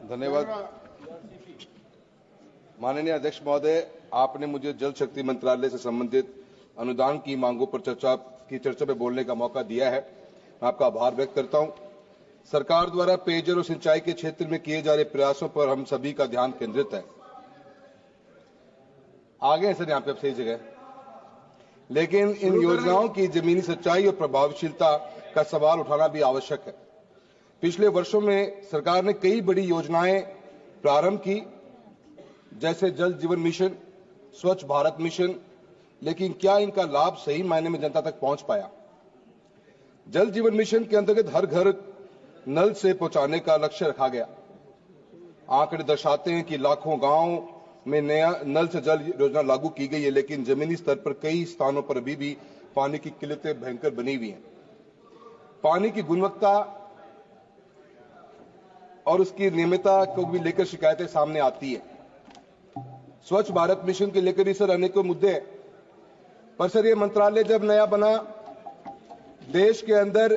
धन्यवाद। माननीय अध्यक्ष महोदय, आपने मुझे जल शक्ति मंत्रालय से संबंधित अनुदान की मांगों पर चर्चा में बोलने का मौका दिया है। मैं आपका आभार व्यक्त करता हूं। सरकार द्वारा पेयजल और सिंचाई के क्षेत्र में किए जा रहे प्रयासों पर हम सभी का ध्यान केंद्रित है। आगे है सर, यहाँ पे अब सही जगह, लेकिन इन योजनाओं की जमीनी सच्चाई और प्रभावशीलता का सवाल उठाना भी आवश्यक है। पिछले वर्षों में सरकार ने कई बड़ी योजनाएं प्रारंभ की, जैसे जल जीवन मिशन, स्वच्छ भारत मिशन, लेकिन क्या इनका लाभ सही मायने में जनता तक पहुंच पाया? जल जीवन मिशन के अंतर्गत हर घर नल से पहुंचाने का लक्ष्य रखा गया। आंकड़े दर्शाते हैं कि लाखों गांव में नया नल से जल योजना लागू की गई है, लेकिन जमीनी स्तर पर कई स्थानों पर अभी भी पानी की किल्लतें भयंकर बनी हुई हैं। पानी की गुणवत्ता और उसकी नियमितता को भी लेकर शिकायतें सामने आती है। स्वच्छ भारत मिशन के लेकर भी सर अनेकों मुद्दे हैं, पर सर ये मंत्रालय जब नया बना, देश के अंदर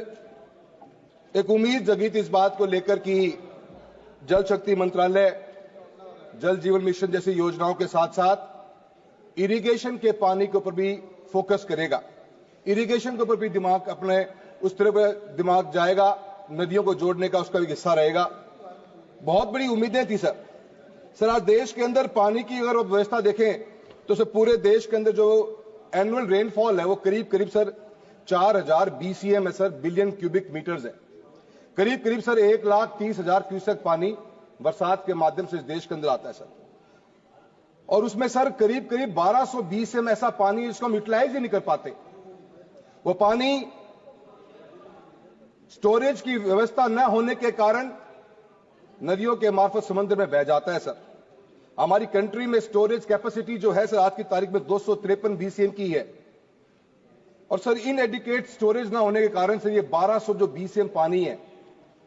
एक उम्मीद जगी थी इस बात को लेकर कि जल शक्ति मंत्रालय जल जीवन मिशन जैसी योजनाओं के साथ साथ इरिगेशन के पानी के ऊपर भी फोकस करेगा। इरिगेशन के ऊपर भी दिमाग अपने उस तरफ दिमाग जाएगा, नदियों को जोड़ने का उसका भी हिस्सा रहेगा। बहुत बड़ी उम्मीदें थी सर। आज देश के अंदर पानी की अगर व्यवस्था देखें तो सर पूरे देश के अंदर जो एनुअल रेनफॉल है वो करीब सर 4000 BCM है सर, बिलियन क्यूबिक मीटर्स है। करीब सर 1,30,000 क्यूसेक पानी बरसात के माध्यम से इस देश के अंदर आता है सर। और उसमें सर करीब 1200 BCM ऐसा पानी जिसको हम यूटिलाइज ही नहीं कर पाते। वो पानी स्टोरेज की व्यवस्था न होने के कारण नदियों के मार्फत समुद्र में बह जाता है सर। हमारी कंट्री में स्टोरेज कैपेसिटी जो है सर आज की तारीख में 253 BCM की है, और सर इनएडिक्वेट स्टोरेज ना होने के कारण सर ये 1200 जो BCM पानी है,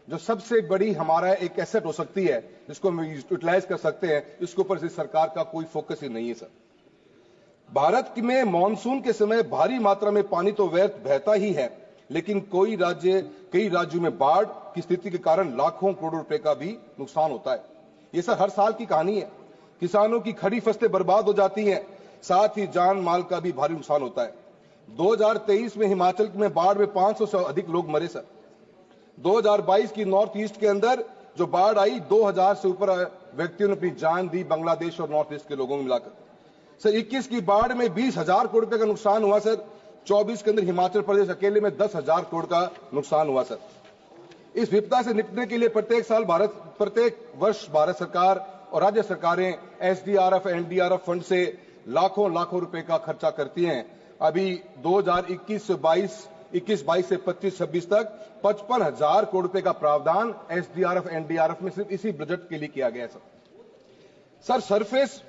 जो सबसे बड़ी हमारा एक एसेट हो सकती है जिसको हम यूटिलाइज कर सकते हैं, इसके ऊपर सरकार का कोई फोकस ही नहीं है सर। भारत में मानसून के समय भारी मात्रा में पानी तो व्यर्थ बहता ही है, लेकिन कई राज्यों में बाढ़ की स्थिति के कारण लाखों करोड़ रुपए का भी नुकसान होता है। ये सर हर साल की कहानी है। किसानों की खड़ी फसलें बर्बाद हो जाती हैं, साथ ही जान माल का भी भारी नुकसान होता है। 2023 में हिमाचल में बाढ़ में 500 से अधिक लोग मरे सर। 2022 की नॉर्थ ईस्ट के अंदर जो बाढ़ आई, 2000 से ऊपर व्यक्तियों ने अपनी जान दी, बांग्लादेश और नॉर्थ ईस्ट के लोगों में मिलाकर। सर 21 की बाढ़ में 20,000 करोड़ रुपए का नुकसान हुआ सर। 24 के अंदर हिमाचल प्रदेश अकेले में 10,000 करोड़ का नुकसान हुआ सर। इस विपदा से निपटने के लिए प्रत्येक वर्ष भारत सरकार और राज्य सरकारें SDRF, NDRF फंड से लाखों रुपए का खर्चा करती हैं। अभी 2021 से 22 से 25-26 तक 55,000 करोड़ रुपए का प्रावधान SDRF, NDRF में सिर्फ इसी बजट के लिए किया गया है सर। सरफेस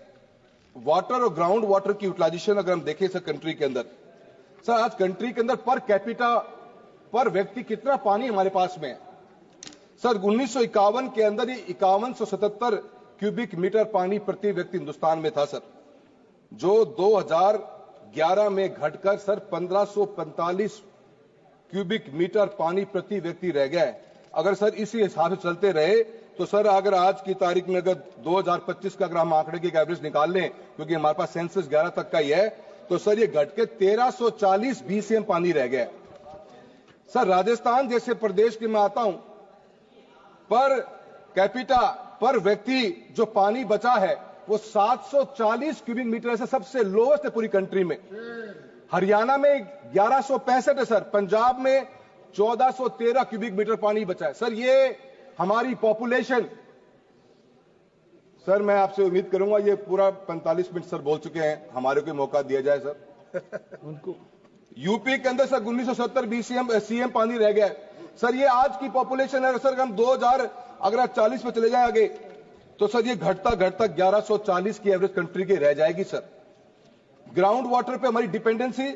वाटर और ग्राउंड वाटर की यूटिलाइजेशन अगर हम देखें सर कंट्री के अंदर, सर आज कंट्री के अंदर पर कैपिटा पर व्यक्ति कितना पानी हमारे पास में है सर। 1951 के अंदर ये 5177 क्यूबिक मीटर पानी प्रति व्यक्ति हिंदुस्तान में था सर, जो 2011 में घटकर सर 1545 क्यूबिक मीटर पानी प्रति व्यक्ति रह गया है। अगर सर इसी हिसाब से चलते रहे तो सर अगर आज की तारीख में अगर 2025 का अगर हम आंकड़े की एवरेज निकाल लें, क्योंकि हमारे पास सेंसस 11 तक का ही है, तो सर ये घट के 1340 BCM पानी रह गया। सर राजस्थान जैसे प्रदेश के मैं आता हूं, पर कैपिटा पर व्यक्ति जो पानी बचा है वो 740 क्यूबिक मीटर से सबसे लोवेस्ट है पूरी कंट्री में। हरियाणा में 1165 है सर, पंजाब में 1413 क्यूबिक मीटर पानी बचा है सर। ये हमारी पॉपुलेशन, सर मैं आपसे उम्मीद करूंगा ये पूरा 45 मिनट सर बोल चुके हैं, हमारे को मौका दिया जाए सर। उनको यूपी के अंदर सर 1970 BCM पानी रह गया है सर। ये आज की पॉपुलेशन है सर। हम 2040 में चले जाए आगे तो सर ये घटता 1140 की एवरेज कंट्री की रह जाएगी सर। ग्राउंड वाटर पे हमारी डिपेंडेंसी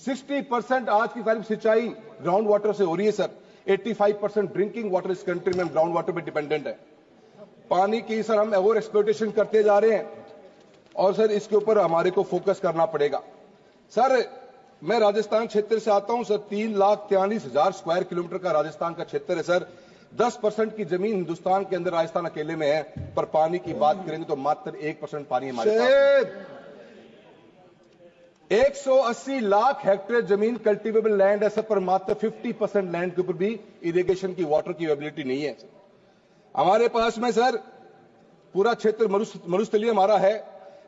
60% आज की तारीख सिंचाई ग्राउंड वाटर से हो रही है सर। 85% ड्रिंकिंग वाटर इस कंट्री में ग्राउंड वाटर पे डिपेंडेंट है। पानी की सर हम ओवर एक्सप्लॉयटेशन करते जा रहे हैं और सर इसके ऊपर हमारे को फोकस करना पड़ेगा सर। मैं राजस्थान क्षेत्र से आता हूं सर। 3,43,000 स्क्वायर किलोमीटर का राजस्थान का क्षेत्र है सर। 10% की जमीन हिंदुस्तान के अंदर राजस्थान अकेले में है, पर पानी की बात करेंगे तो मात्र 1% पानी हमारे पास। 180 लाख हेक्टेयर जमीन कल्टीवेबल लैंड है सर, पर मात्र 50% लैंड के ऊपर भी इरिगेशन की वाटर की अवेलेबिलिटी नहीं है सर। हमारे पास में सर पूरा क्षेत्र मरुस्थलीय हमारा है,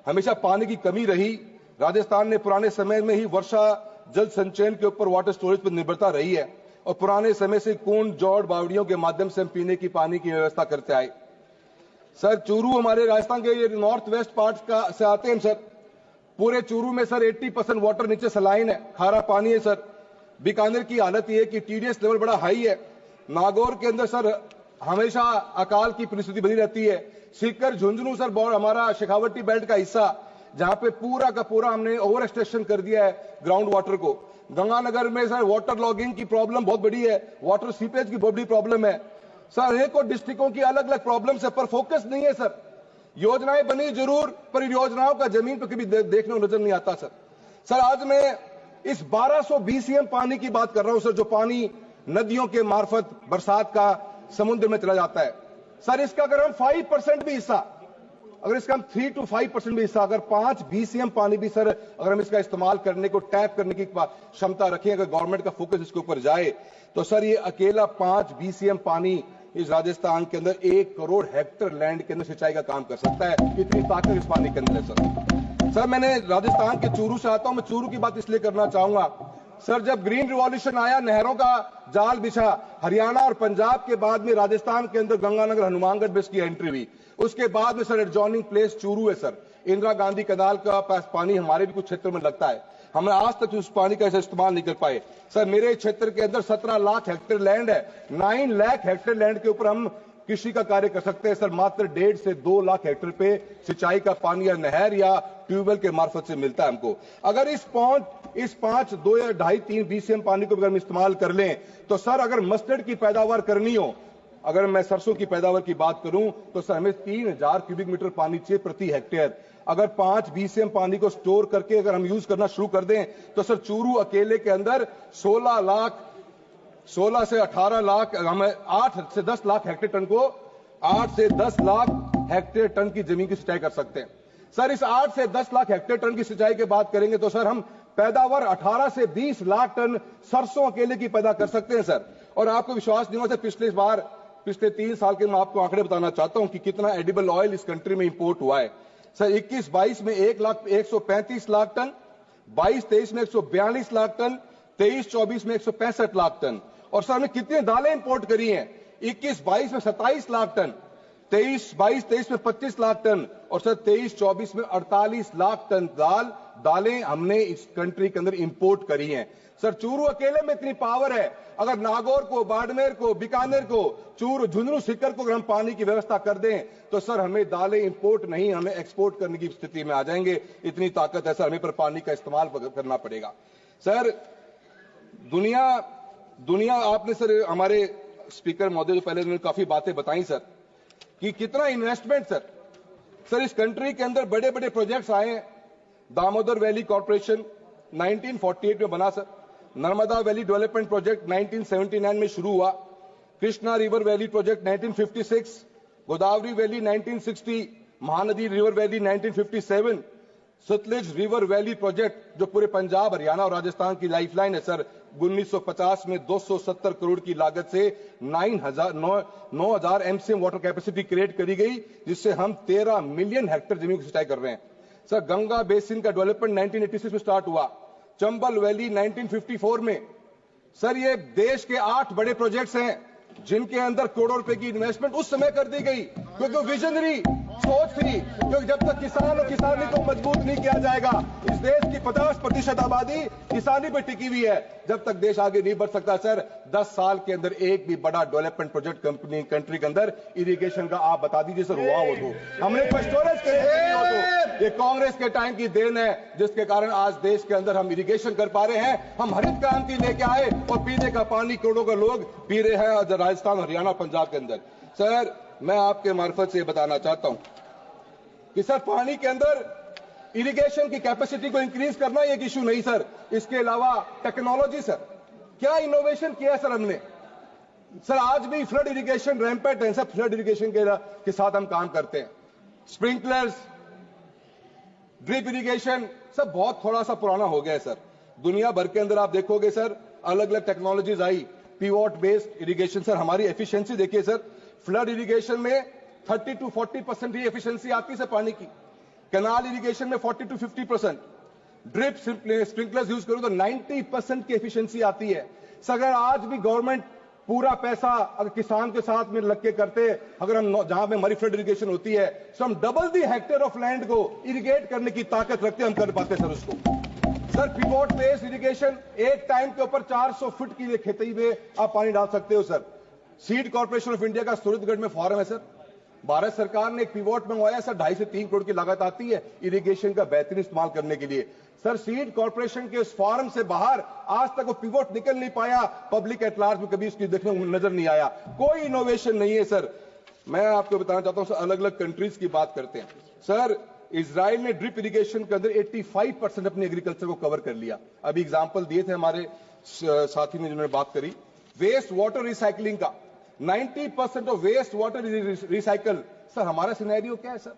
हमेशा पानी की कमी रही। राजस्थान ने पुराने समय में ही वर्षा जल संचयन के ऊपर वाटर स्टोरेज पर निर्भरता रही है और पुराने समय से कुंड, जौड़, बावड़ियों के माध्यम से हम पीने की पानी की व्यवस्था करते आए। सर चूरू हमारे राजस्थान के नॉर्थ वेस्ट पार्ट से आते हैं सर। पूरे चूरू में सर 80% वाटर नीचे सलाइन है, खारा पानी है सर। बीकानेर की हालत यह है कि टीडीएस लेवल बड़ा हाई है। नागौर के अंदर सर हमेशा अकाल की परिस्थिति बनी रहती है। सीकर, झुंझुनू सर हमारा शेखावटी बेल्ट का हिस्सा, जहां पे पूरा का पूरा हमने ओवर एक्सट्रैक्शन कर दिया है ग्राउंड वाटर को। गंगानगर में सर वाटर लॉगिंग की प्रॉब्लम बहुत बड़ी है, वाटर सीपेज की बहुत बड़ी प्रॉब्लम है सर। अनेकों डिस्ट्रिक्टों की अलग अलग प्रॉब्लम्स है, पर फोकस नहीं है सर। योजनाएं बनी जरूर, पर योजनाओं का जमीन पर कभी देखने को नजर नहीं आता सर। सर आज मैं इस 1200 BCM पानी की बात कर रहा हूं सर, जो पानी नदियों के मार्फत बरसात का समुद्र में चला जाता है सर। इसका अगर हम 5% भी हिस्सा, अगर इसका हम 3 to 5% भी हिस्सा, अगर 5 BCM पानी भी सर अगर हम इसका इस्तेमाल करने को, टैप करने की क्षमता रखें, अगर गवर्नमेंट का फोकस इसके ऊपर जाए, तो सर ये अकेला 5 BCM पानी इस राजस्थान के अंदर 1 करोड़ हेक्टेयर लैंड के अंदर सिंचाई का काम कर सकता है। इतनी ताकत इस पानी के अंदर है सर। सर मैंने राजस्थान के चूरू से आता हूं, मैं चूरू की बात इसलिए करना चाहूंगा सर, जब ग्रीन रिवॉल्यूशन आया, नहरों का जाल बिछा, हरियाणा और पंजाब के बाद में राजस्थान के अंदर गंगानगर, हनुमानगढ़ में इसकी एंट्री हुई। उसके बाद में सर एडजॉइनिंग प्लेस चूरू है सर। इंदिरा गांधी कनाल का पानी हमारे भी कुछ क्षेत्र में लगता है, हमने आज तक उस पानी का इस्तेमाल नहीं कर पाए सर। मेरे क्षेत्र के अंदर 17 लाख हेक्टेयर लैंड है, 9 लाख हेक्टेयर लैंड के ऊपर हम कृषि का कार्य कर सकते हैं सर। मात्र 1.5 से 2 लाख हेक्टेयर पे सिंचाई का पानी या नहर या ट्यूबवेल के मार्फत से मिलता है हमको। अगर इस 5, 2 या 2.5-3 BCM पानी को अगर हम इस्तेमाल कर लें, तो सर अगर मस्टर्ड की पैदावार करनी हो, अगर मैं सरसों की पैदावार की बात करूं, तो सर हमें 3000 क्यूबिक मीटर पानी चाहिए प्रति हेक्टेयर। अगर 5 BCM पानी को स्टोर करके अगर हम यूज करना शुरू कर दें, तो सर चूरू अकेले के अंदर 16 से 18 लाख, हम 8 से 10 लाख हेक्टेयर टन को 8 से 10 लाख हेक्टेयर टन की जमीन की सिंचाई कर सकते हैं सर। इस 8 से 10 लाख हेक्टेयर टन की सिंचाई की बात करेंगे तो सर हम पैदावार 18 से 20 लाख टन सरसों अकेले की पैदा कर सकते हैं सर। और आपको विश्वास नहीं होता, पिछले 3 साल के मैं आपको आंकड़े बताना चाहता हूं कि कितना एडिबल ऑयल इस कंट्री में इंपोर्ट हुआ है सर। 21-22 में 135 लाख टन, 22-23 में 142 लाख टन, 23-24 में 165 लाख टन। और सर हमने कितनी दालें इंपोर्ट करी हैं? 21-22 में 27 लाख टन, 22-23 में 25 लाख टन, और सर 23-24 में 48 लाख टन दालें हमने इस कंट्री के अंदर इंपोर्ट करी हैं सर। चूरू अकेले में इतनी पावर है, अगर नागौर को, बाड़मेर को, बीकानेर को, झुंझुनू, सीकर को अगर हम पानी की व्यवस्था कर दें, तो सर हमें दालें इंपोर्ट नहीं, हमें एक्सपोर्ट करने की स्थिति में आ जाएंगे। इतनी ताकत है सर, हमें पर पानी का इस्तेमाल करना पड़ेगा सर। दुनिया आपने सर, हमारे स्पीकर महोदय जो पहले उन्होंने काफी बातें बताई सर, कि कितना इन्वेस्टमेंट सर इस कंट्री के अंदर बड़े बड़े प्रोजेक्ट्स आए हैं। दामोदर वैली कॉर्पोरेशन 1948 में बना sir. Narmada valley development project 1979 में शुरू हुआ। Krishna river valley project 1956, Godavari valley 1960, Mahanadi river valley 1957, Satluj river valley project जो पूरे पंजाब, हरियाणा और राजस्थान की लाइफलाइन है सर। 1950 में 270 करोड़ की लागत से 9,000 MCM वाटर कैपेसिटी क्रिएट करी गई, जिससे हम 13 मिलियन हेक्टेयर जमीन की सिंचाई कर रहे हैं सर। गंगा बेसिन का डेवलपमेंट 1986 में स्टार्ट हुआ। चंबल वैली 1954 में सर। ये देश के 8 बड़े प्रोजेक्ट्स हैं जिनके अंदर करोड़ों रुपए की इन्वेस्टमेंट उस समय कर दी गई, क्योंकि विजनरी सोच थी। क्योंकि जब तक किसान और किसानी को मजबूत नहीं किया जाएगा, इस देश की 50% आबादी किसानी पर टिकी हुई है, जब तक देश आगे नहीं बढ़ सकता सर। 10 साल के अंदर एक भी बड़ा डेवलपमेंट प्रोजेक्ट कंट्री के अंदर इरिगेशन का आप बता दीजिए सर, हुआ हो तो हमने कोई स्टोरेज हो तो ये कांग्रेस के टाइम की देन है, जिसके कारण आज देश के अंदर हम इरिगेशन कर पा रहे हैं। हम हरित क्रांति लेके आए और पीने का पानी करोड़ों का लोग पी रहे हैं राजस्थान, हरियाणा, पंजाब के अंदर। सर मैं आपके मार्फत से बताना चाहता हूं कि सर पानी के अंदर इरिगेशन की कैपेसिटी को इंक्रीज करना एक इशू नहीं सर, इसके अलावा टेक्नोलॉजी सर, क्या इनोवेशन किया सर हमने। सर आज भी फ्लड इरिगेशन रैंपेट है सर, फ्लड इरिगेशन के साथ हम काम करते हैं। स्प्रिंकलर्स, ड्रिप इरिगेशन सब बहुत थोड़ा सा पुराना हो गया है सर। दुनिया भर के अंदर आप देखोगे सर अलग अलग टेक्नोलॉजीज आई, पिवोट बेस्ड इरिगेशन। सर हमारी एफिशिएंसी देखिए सर, फ्लड इरिगेशन में 30 to 40% ही एफिशिएंसी आती है सर पानी की, कैनाल इरिगेशन में 40 to 50%, ड्रिप स्प्रिंकलर्स यूज करो तो 90% की एफिशिएंसी आती है। सर अगर आज भी गवर्नमेंट पूरा पैसा अगर किसान के साथ में लग के करते, अगर हम जहां पे हमारी फ्लड इरिगेशन होती है तो हम double the hectare of land को इरिगेट करने की ताकत रखते हैं, हम कर पाते सर उसको। सर पिवोट बेस्ड इरिगेशन, एक टाइम के ऊपर 400 फुट की खेती में आप पानी डाल सकते हो sir. Seed corporation of India का सूरतगढ़ में फॉरम है सर, भारत सरकार ने एक पिवोट मंगवाया सर, 2.5 से 3 करोड़ की लागत आती है इरिगेशन का बेहतरीन इस्तेमाल करने के लिए। सर सीड कॉर्पोरेशन के उस फॉरम से बाहर आज तक वो पिवोट निकल नहीं पाया, पब्लिक एट लार्ज में कभी उसकी देखने को नजर नहीं आया, कोई इनोवेशन नहीं है सर। मैं आपको बताना चाहता हूं सर, अलग अलग कंट्रीज की बात करते हैं सर। इजराइल ने ड्रिप इरिगेशन के अंदर 85% अपने एग्रीकल्चर को कवर कर लिया। अभी एग्जाम्पल दिए थे हमारे साथी ने जिन्होंने बात करी वेस्ट वाटर रिसाइकलिंग का, 90% of waste water recycle. Sir हमारा सिनेरियो क्या है सर,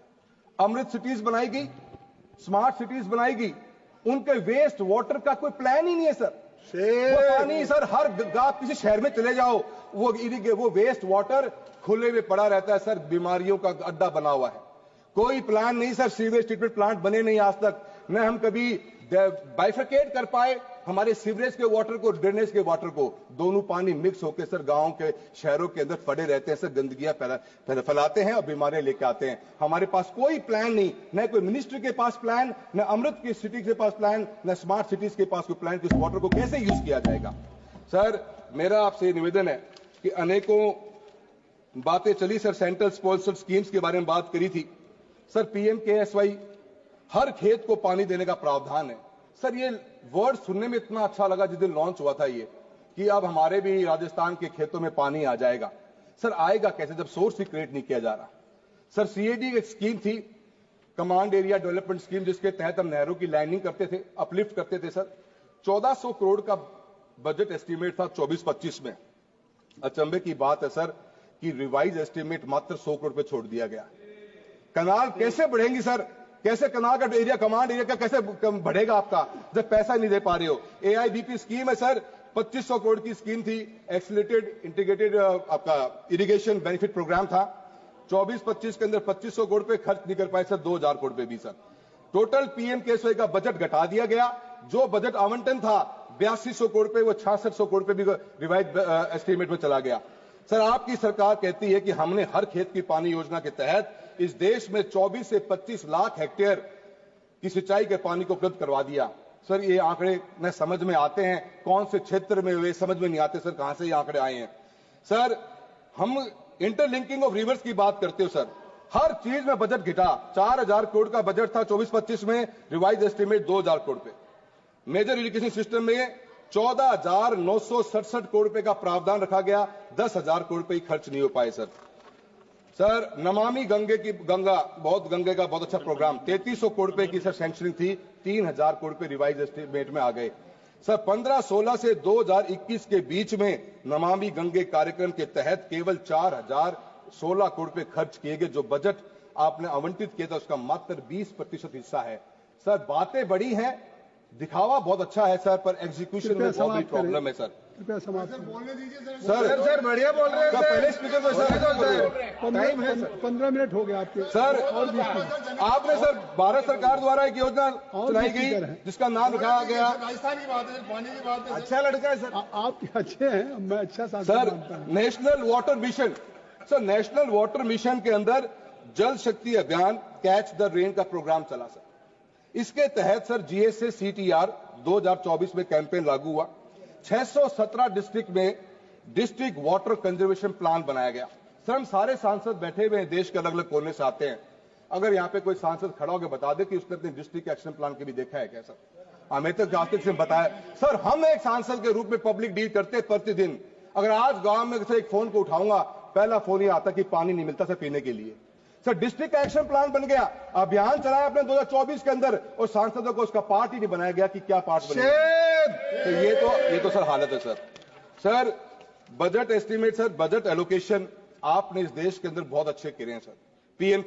अमृत सिटीज बनाएगी, स्मार्ट सिटीज बनाएगी, उनके वेस्ट वाटर का कोई प्लान ही नहीं है सर। वो पानी सर हर आप किसी शहर में चले जाओ, वो वेस्ट वाटर खुले में पड़ा रहता है सर, बीमारियों का अड्डा बना हुआ है। कोई प्लान नहीं सर, सीवेज ट्रीटमेंट प्लांट बने नहीं आज तक, न हम कभी बाइफरकेट कर पाए हमारे सीवरेज के वाटर को, ड्रेनेज के वाटर को। दोनों पानी मिक्स होकर सर गांव के शहरों के अंदर पड़े रहते हैं सर, गंदगियां फैलाते हैं और बीमारियां लेके आते हैं। हमारे पास कोई प्लान नहीं, न कोई मिनिस्ट्री के पास प्लान, न अमृत की सिटी के पास प्लान, न स्मार्ट सिटीज के पास कोई प्लान कि इस वाटर को कैसे यूज किया जाएगा। सर मेरा आपसे निवेदन है कि अनेकों बातें चली सर, सेंट्रल स्पॉन्सर्ड स्कीम्स के बारे में बात करी थी सर, PMKSY हर खेत को पानी देने का प्रावधान है सर। ये वर्ड सुनने में इतना अच्छा लगा जिस दिन लॉन्च हुआ था ये, कि अब हमारे भी राजस्थान के खेतों में पानी आ जाएगा। सर आएगा कैसे जब सोर्स ही क्रिएट नहीं किया जा रहा। सर CAD एक स्कीम थी, कमांड एरिया डेवलपमेंट स्कीम, जिसके तहत हम नहरों की लाइनिंग करते थे, अपलिफ्ट करते थे सर। 1400 करोड़ का बजट एस्टिमेट था 24-25 में। अचंभे की बात है सर कि रिवाइज एस्टिमेट मात्र 100 करोड़ पे छोड़ दिया गया। कनाल कैसे बढ़ेंगी सर, कैसे कनाल का एरिया, कमांड एरिया का कैसे बढ़ेगा आपका जब पैसा नहीं दे पा रहे हो। AIBP स्कीम है सर, 2500 करोड़ की स्कीम थी, एक्सीलरेटेड इंटीग्रेटेड आपका इरिगेशन बेनिफिट प्रोग्राम था। 24-25 के अंदर 2500 करोड़ पे खर्च नहीं कर पाए सर, 2000 करोड़ पे भी सर। टोटल PMKSY का बजट घटा दिया गया, जो बजट आवंटन था 8200 करोड़ पे, वो 6600 करोड़ पे भी रिवाइज एस्टिमेट में चला गया। सर आपकी सरकार कहती है कि हमने हर खेत की पानी योजना के तहत इस देश में 24 से 25 लाख हेक्टेयर की सिंचाई के पानी को उपलब्ध करवा दिया। सर ये आंकड़े न समझ में आते हैं, कौन से क्षेत्र में हुए समझ में नहीं आते सर, कहां से ये आंकड़े आए हैं। सर हम इंटरलिंकिंग ऑफ रिवर्स की बात करते हो सर, हर चीज में बजट घटा। 4000 करोड़ का बजट था 24-25 में, रिवाइज एस्टिमेट 2000 करोड़ पे। मेजर इरिगेशन सिस्टम में 14,967 करोड़ रुपए का प्रावधान रखा गया, 10,000 करोड़ रुपए ही खर्च नहीं हो पाए सर। सर नमामि गंगा गंगे का बहुत अच्छा प्रोग्राम, 3300 करोड़ रुपए की सर सैंक्शनिंग थी, 3000 करोड़ रुपए रिवाइज एस्टिमेट में आ गए सर। 15-16 से 2021 के बीच में नमामि गंगे कार्यक्रम के तहत केवल 4016 करोड़ रुपए खर्च किए गए। जो बजट आपने आवंटित किया था उसका मात्र 20% हिस्सा है। सर बातें बड़ी हैं, दिखावा बहुत अच्छा है सर, पर एग्जीक्यूशन में बहुत बड़ी प्रॉब्लम है सर। कृपया समाप्त बोलने दीजिए सर बढ़िया बोल रहे हैं पहले स्पीकर पर सर। 15 मिनट हो गया आपके सर और आपने सर भारत सरकार द्वारा एक योजना चलाई गई जिसका नाम रखा गया, राजस्थान की बात है, पानी की बात है। अच्छा लड़का है सर, आप अच्छे हैं, मैं अच्छा sir. National water mission sir, national water mission के अंदर जल शक्ति अभियान कैच द रेन का प्रोग्राम चला सर। इसके तहत सर GSA CTR 2024 में कैंपेन लागू हुआ। 617 डिस्ट्रिक्ट में डिस्ट्रिक्ट वाटर कंजर्वेशन प्लान बनाया गया। सर हम सारे सांसद बैठे हुए हैं, देश के अलग अलग कोने से आते हैं। अगर यहाँ पे कोई सांसद खड़ा होकर बता दे कि उसने अपने डिस्ट्रिक्ट एक्शन प्लान के भी देखा है क्या सर? हमें तो जास्तिक से बताया सर, हम एक सांसद के रूप में पब्लिक डील करते हैं प्रतिदिन। अगर आज गांव में से एक फोन को उठाऊंगा, पहला फोन ये आता कि पानी नहीं मिलता सर पीने के लिए। सर डिस्ट्रिक्ट एक्शन प्लान बन गया, अभियान चलाया आपने 2024 के अंदर, और सांसदों को उसका पार्ट ही नहीं बनाया गया कि क्या पार्ट बनेगा। तो ये तो सर हालत है sir. Sir budget estimate sir, budget allocation आपने इस देश के अंदर बहुत अच्छे करे हैं सर। पीएम